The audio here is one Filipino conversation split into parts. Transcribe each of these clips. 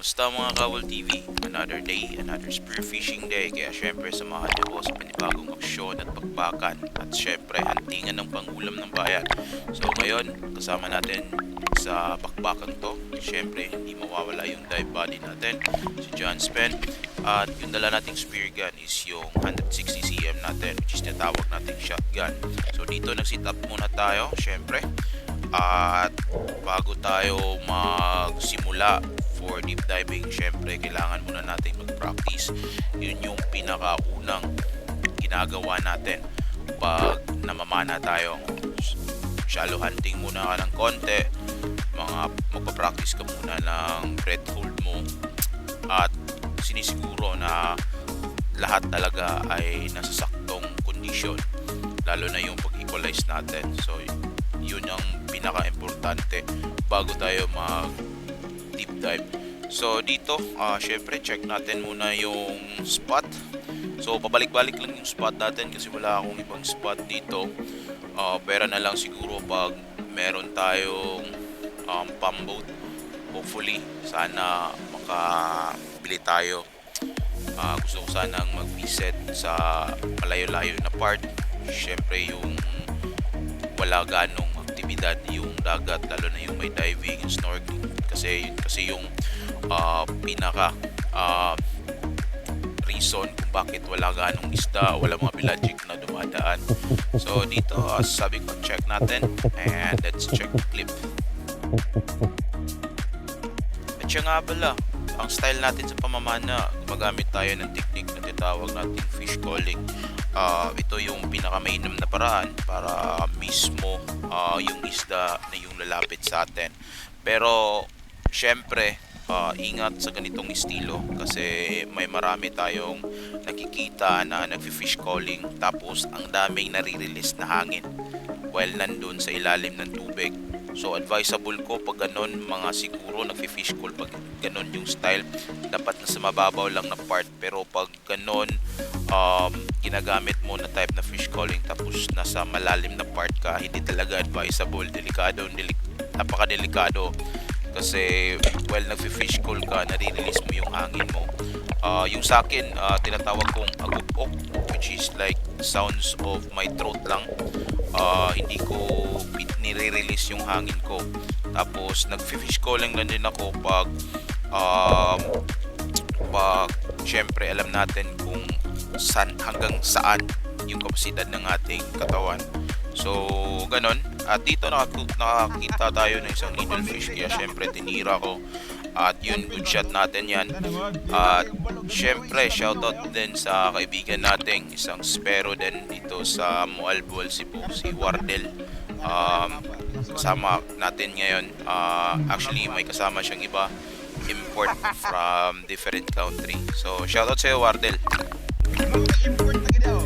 Kamusta mga Kawal TV? Another day, another spearfishing day. Kaya syempre samahan niyo po sa panibagong aksyon at pagpakan. At syempre hantingan ng pangulam ng bayan. So ngayon, kasama natin sa bakbakan to. Syempre, hindi mawawala yung dive body natin, si John Spen. At yung dala nating spear gun is yung 160cm natin, which is tinatawag nating shotgun. So dito nag-sit up muna tayo, syempre. At bago tayo magsimula for deep diving, syempre kailangan muna natin mag-practice. Yun yung pinakaunang ginagawa natin pag namamana tayo. Shallow hunting muna ka ng konti, magpa-practice ka muna ng breath hold mo, at sinisiguro na lahat talaga ay nasa saktong kondisyon, lalo na yung pag-equalize natin. So yun ang pinaka-importante bago tayo mag deep dive. So dito, syempre check natin muna yung spot. So pabalik-balik lang yung spot natin kasi wala akong ibang spot dito. Pera na lang siguro pag meron tayong pump boat. Hopefully, sana makabili tayo. Gusto ko sanang mag-visit sa malayo-layo na part. Syempre yung wala ganong aktibidad yung dagat, lalo na yung may diving and snorkeling, kasi yung pinaka reason kung bakit wala ganong isda, wala mga pelagic na dumadaan. So dito, sabi ko, check natin and let's check the clip. At siya nga pala, ang style natin sa pamamana, gumagamit tayo ng technique na tinatawag nating fish calling. Ito yung pinakamainam na paraan para mismo yung isda na yung lalapit sa atin. Pero syempre, ingat sa ganitong estilo kasi may marami tayong nakikita na nagfi-fish calling tapos ang daming nare-release na hangin while nandun sa ilalim ng tubig. So advisable ko pag ganon, mga siguro nagfi-fish call pag ganon yung style, dapat nasa mababaw lang na part. Pero pag ganon, ginagamit mo na type na fish calling tapos nasa malalim na part ka, hindi talaga advisable. Napaka-delikado kasi while nagfi-fish call ka, nare-release mo yung hangin mo. Yung sa akin, tinatawag kong agupok, which is like sounds of my throat lang. Hindi ko nire-release yung hangin ko. Tapos nagfi-fish calling lang din ako pag syempre alam natin kung hanggang saan yung kapasidad ng ating katawan. So ganon. At dito nakakita tayo ng isang needlefish, kaya syempre tinira ko. At yun, good shot natin yan. At syempre shoutout din sa kaibigan nating isang spero din dito sa Moalboal, Cebu, si Wardel. Kasama natin ngayon. Actually may kasama siyang iba, import from different country. So shoutout sa iyo, Wardel. Import lagi daw.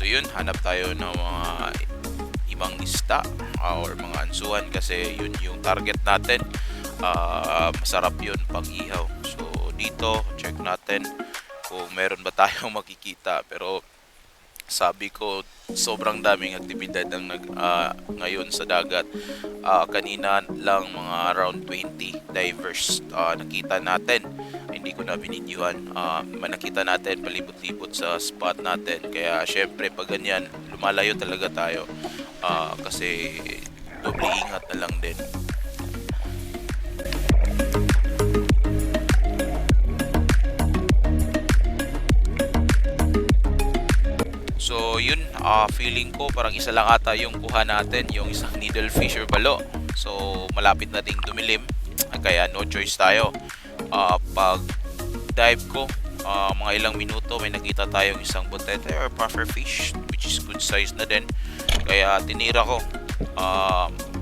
So yun, hanap tayo ng mga ibang isda or mga ansuhan kasi yun yung target natin. Masarap yun pag ihaw. So dito, check natin kung meron ba tayong makikita. Pero sabi ko, sobrang daming aktibidad ang ngayon sa dagat. Kanina lang mga around 20 divers nakita natin. Hindi ko na binidyohan. Nakita natin palibot-libot sa spot natin. Kaya syempre pag ganyan, lumalayo talaga tayo. Kasi doble ingat na lang din. So yun, feeling ko parang isa lang ata yung kuha natin, yung isang needlefish or balo. So malapit na ding dumilim, kaya no choice tayo. Pag dive ko, mga ilang minuto may nakita tayong isang butete or pufferfish, which is good size na din. Kaya tinira ko.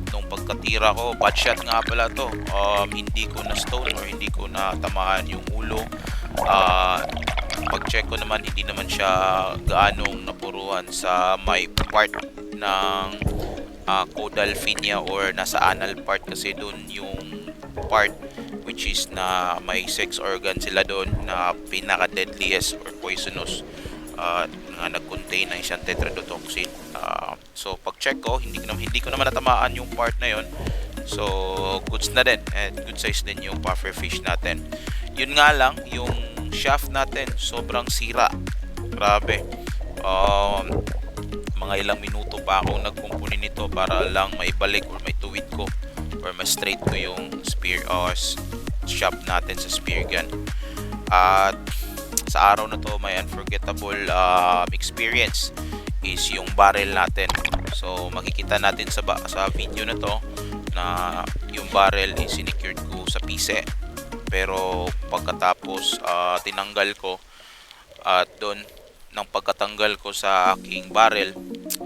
Nung pagkatira ko, bad shot nga pala to. Hindi ko na stone or hindi ko na tamaan yung ulo. pag-check ko naman, hindi naman siya gaanong napuruan sa may part ng caudal fina or nasa anal part, kasi doon yung part which is na may sex organ sila doon na pinaka-deadliest or poisonous na nag-contain ng isang tetrodotoxin. So pag-check ko, hindi ko naman natamaan yung part na yon. So goods na din, and good size din yung puffer fish natin. Yun nga lang, yung shaft natin sobrang sira. Grabe. Mga ilang minuto pa akong nagkumpuni nito para lang maibalik or may tuwid ko or ma-straight ko yung spear shaft natin sa spear gun. At sa araw na to, may unforgettable experience is yung barrel natin. So makikita natin sa video na to na yung barrel is sinecured ko sa pise, pero pagkatapos tinanggal ko, at doon ng pagkatanggal ko sa aking barrel,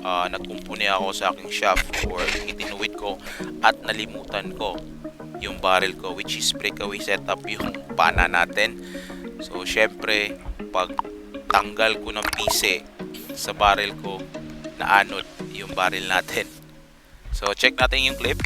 nagkumpuni ako sa aking shaft or itinuwid ko at nalimutan ko yung barrel ko, which is breakaway setup yung pana natin. So syempre pag tanggal ko ng pise sa barrel ko, naanod yung barrel natin. So check natin yung clip.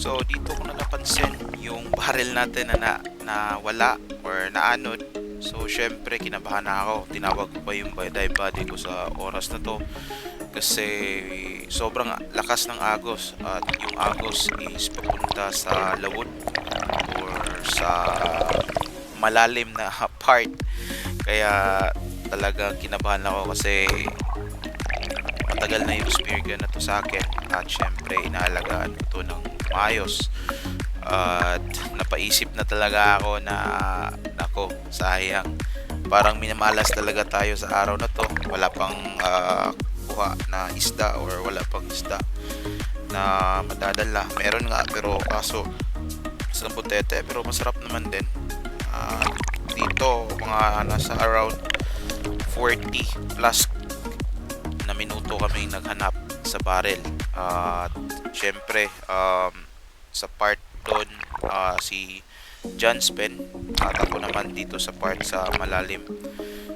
So dito ko na napansin yung barrel natin na wala or naanod. So syempre kinabahan na ako. Tinawag ko pa yung dive buddy ko sa oras na to, kasi sobrang lakas ng agos, at yung agos is papunta sa lawod or sa malalim na part. Kaya talaga kinabahan ako kasi matagal na yung spear gun na to sa akin, at syempre inaalagaan ko to ng maayos. At napaisip na talaga ako na nako, sayang, parang minamalas talaga tayo sa araw na to. Wala pang kuha na isda or wala pang isda na madadala. Meron nga, pero kaso sa butete, pero masarap naman din. Dito mga nasa around 40 plus na minuto kami naghanap sa barrel. At syempre sa part doon si John Spen, at ako naman dito sa part sa malalim.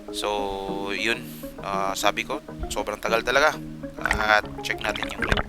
So yun, sabi ko sobrang tagal talaga. At check natin yung clip.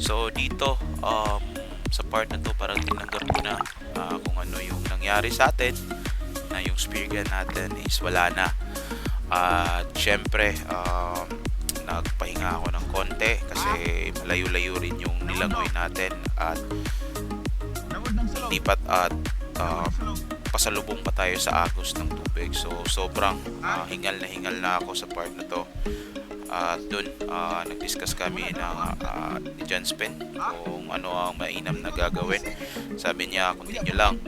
So dito sa part na to, parang tinanggap ko na kung ano yung nangyari sa atin, na yung spear gun natin is wala na. At syempre nagpahinga ako ng konti kasi malayo-layo rin yung nilangoy natin, at lipat at pasalubong pa tayo sa agos ng tubig. So sobrang hingal na ako sa part na to. At doon nag-discuss kami ni John Spen kung ano ang mainam na gagawin. Sabi niya, continue lang,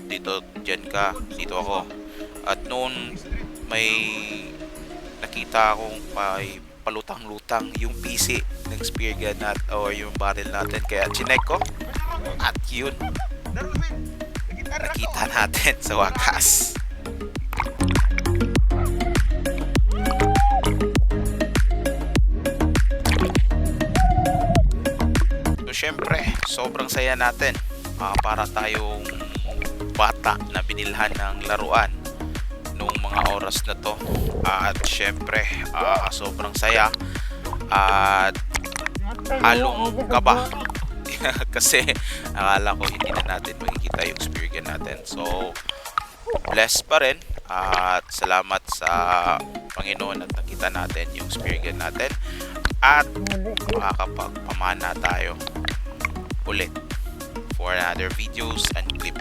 dito dyan ka, dito ako. At noon may nakita akong palutang-lutang yung PC ng spear gun or yung barrel natin, kaya chinek ko, at yun, nakita natin sa wakas. Syempre, sobrang saya natin. Para tayong bata na binilhan ng laruan nung mga oras na to. At syempre, sobrang saya at halong kaba kasi akala ko hindi na natin makikita yung spear gun natin. So blessed pa rin At salamat sa Panginoon at nakita natin yung spear gun natin. At makakapagpamana tayo ulit for another videos and clip.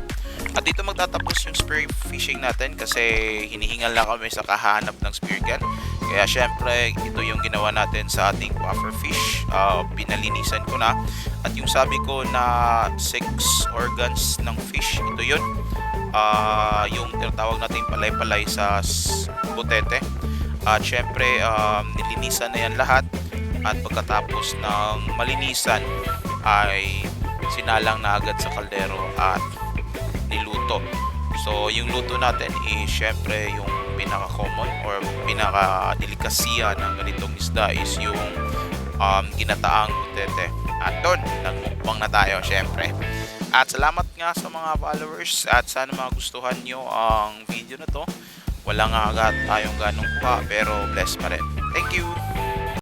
At dito magtatapos yung spear fishing natin kasi hinihingal na kami sa kahanap ng spear gun. Kaya syempre ito yung ginawa natin sa ating puffer fish. Pinalinisan ko na. At yung sabi ko na 6 organs ng fish, ito yun. Yung tinatawag natin palay-palay sa butete. At syempre nilinisan na yan lahat. At pagkatapos ng malinisan ay sinalang na agad sa kaldero at niluto. So yung luto natin is syempre yung pinaka-common or pinaka-delikasya ng ganitong isda is yung ginataang butete. At doon, nagmukbang na tayo syempre. At salamat nga sa mga followers at sana magustuhan nyo ang video na to. Wala nga agad tayong ganong kuha pero bless pa rin. Thank you!